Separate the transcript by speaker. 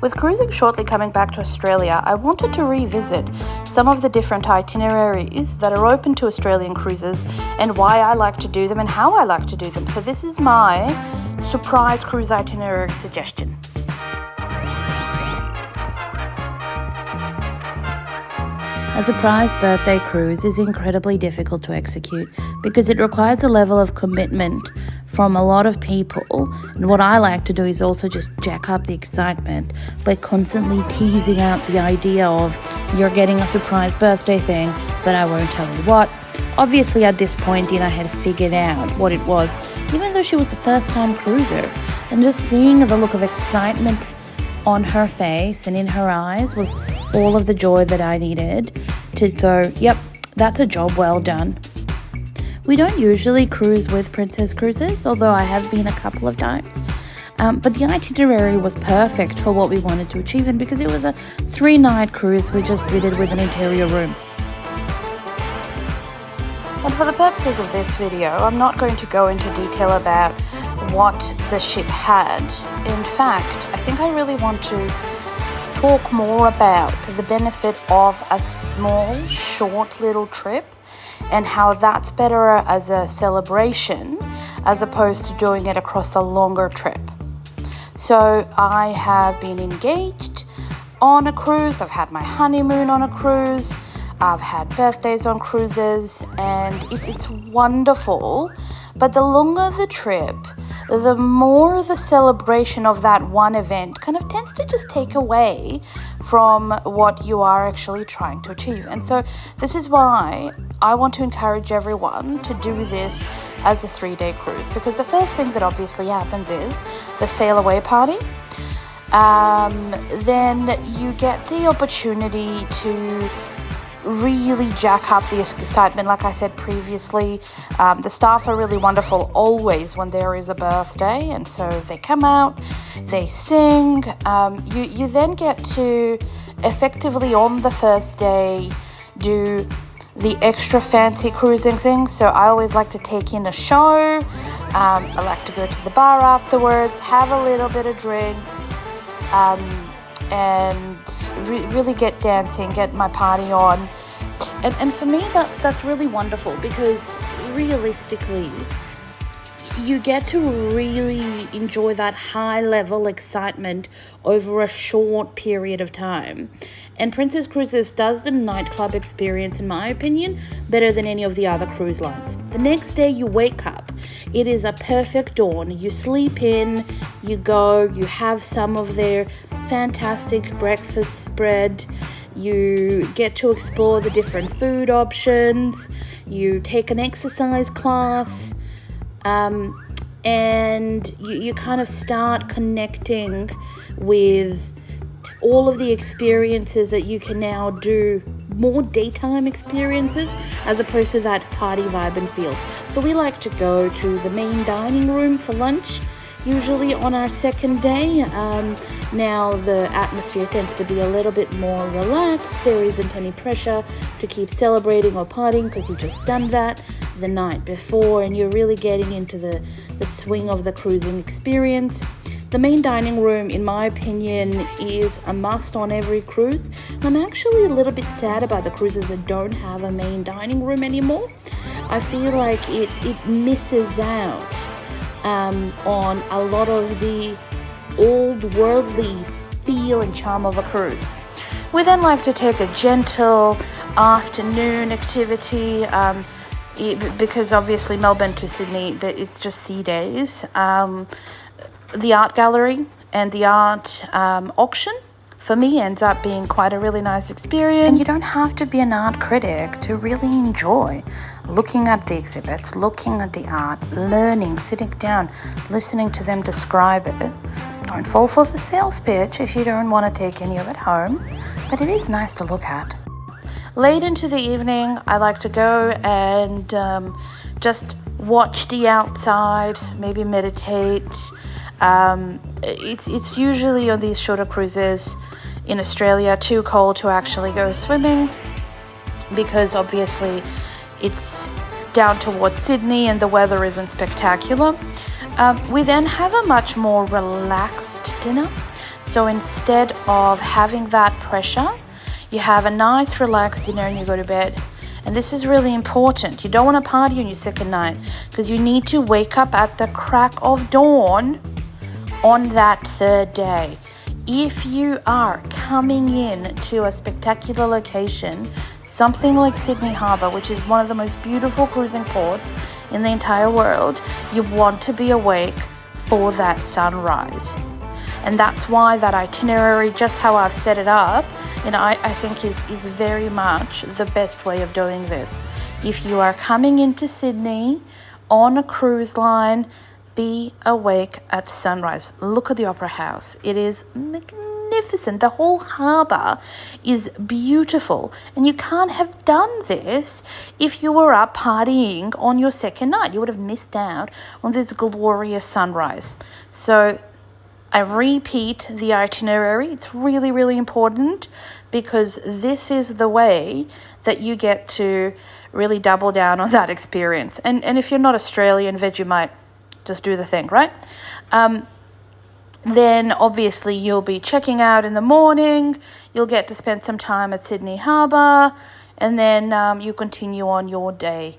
Speaker 1: With cruising shortly coming back to Australia, I wanted to revisit some of the different itineraries that are open to Australian cruises and why I like to do them and how I like to do them. So this is my surprise cruise itinerary suggestion.
Speaker 2: A surprise birthday cruise is incredibly difficult to execute because it requires a level of commitment from a lot of people, and what I like to do is also just jack up the excitement by constantly teasing out the idea of you're getting a surprise birthday thing, but I won't tell you what. Obviously at this point Dina had figured out what it was, even though she was the first time cruiser, and just seeing the look of excitement on her face and in her eyes was all of the joy that I needed to go, yep, that's a job well done. We don't usually cruise with Princess Cruises, although I have been a couple of times. But the itinerary was perfect for what we wanted to achieve, and because it was a 3-night cruise, we just did it with an interior room.
Speaker 1: And for the purposes of this video, I'm not going to go into detail about what the ship had. In fact, I think I really want to talk more about the benefit of a small, short little trip and how that's better as a celebration as opposed to doing it across a longer trip. So I have been engaged on a cruise, I've had my honeymoon on a cruise, I've had birthdays on cruises, and it's wonderful. But the longer the trip, the more the celebration of that one event kind of tends to just take away from what you are actually trying to achieve. And so this is why I want to encourage everyone to do this as a 3-day cruise, because the first thing that obviously happens is the sail away party. Then you get the opportunity to really jack up the excitement. Like I said previously, the staff are really wonderful always when there is a birthday, and so they come out, they sing. You then get to effectively on the first day do the extra fancy cruising thing. So I always like to take in a show. I like to go to the bar afterwards, have a little bit of drinks, and really get dancing, get my party on. And for me, that's really wonderful, because realistically, you get to really enjoy that high level excitement over a short period of time. And Princess Cruises does the nightclub experience, in my opinion, better than any of the other cruise lines. The next day you wake up, it is a perfect dawn. You sleep in, you go, you have some of their fantastic breakfast spread, you get to explore the different food options, you take an exercise class, and you kind of start connecting with all of the experiences that you can now do, more daytime experiences as opposed to that party vibe and feel. So we like to go to the main dining room for lunch, usually on our second day. Now the atmosphere tends to be a little bit more relaxed. There isn't any pressure to keep celebrating or partying because you've just done that the night before, and you're really getting into the swing of the cruising experience. The main dining room, in my opinion, is a must on every cruise. I'm actually a little bit sad about the cruises that don't have a main dining room anymore. I feel like it misses out on a lot of the old worldly feel and charm of a cruise. We then like to take a gentle afternoon activity, because obviously Melbourne to Sydney, it's just sea days. The art gallery and the art auction for me ends up being quite a really nice experience. And you don't have to be an art critic to really enjoy looking at the exhibits, looking at the art, learning, sitting down, listening to them describe it. Don't fall for the sales pitch if you don't want to take any of it home, but it is nice to look at. Late into the evening, I like to go and just watch the outside, maybe meditate. It's usually on these shorter cruises in Australia too cold to actually go swimming, because obviously it's down towards Sydney and the weather isn't spectacular. We then have a much more relaxed dinner.
Speaker 2: So instead of having that pressure, you have a nice relaxed dinner and you go to bed. And this is really important. You don't want to party on your second night because you need to wake up at the crack of dawn on that third day. If you are coming in to a spectacular location, something like Sydney Harbour, which is one of the most beautiful cruising ports in the entire world, you want to be awake for that sunrise. And that's why that itinerary, just how I've set it up, I think is very much the best way of doing this. If you are coming into Sydney on a cruise line, be awake at sunrise. Look at the Opera House. It is magnificent. The whole harbour is beautiful. And you can't have done this if you were up partying on your second night. You would have missed out on this glorious sunrise. So I repeat the itinerary. It's really, really important because this is the way that you get to really double down on that experience. And if you're not Australian, Vegemite, just do the thing, right? Then obviously you'll be checking out in the morning. You'll get to spend some time at Sydney Harbour, and then you continue on your day.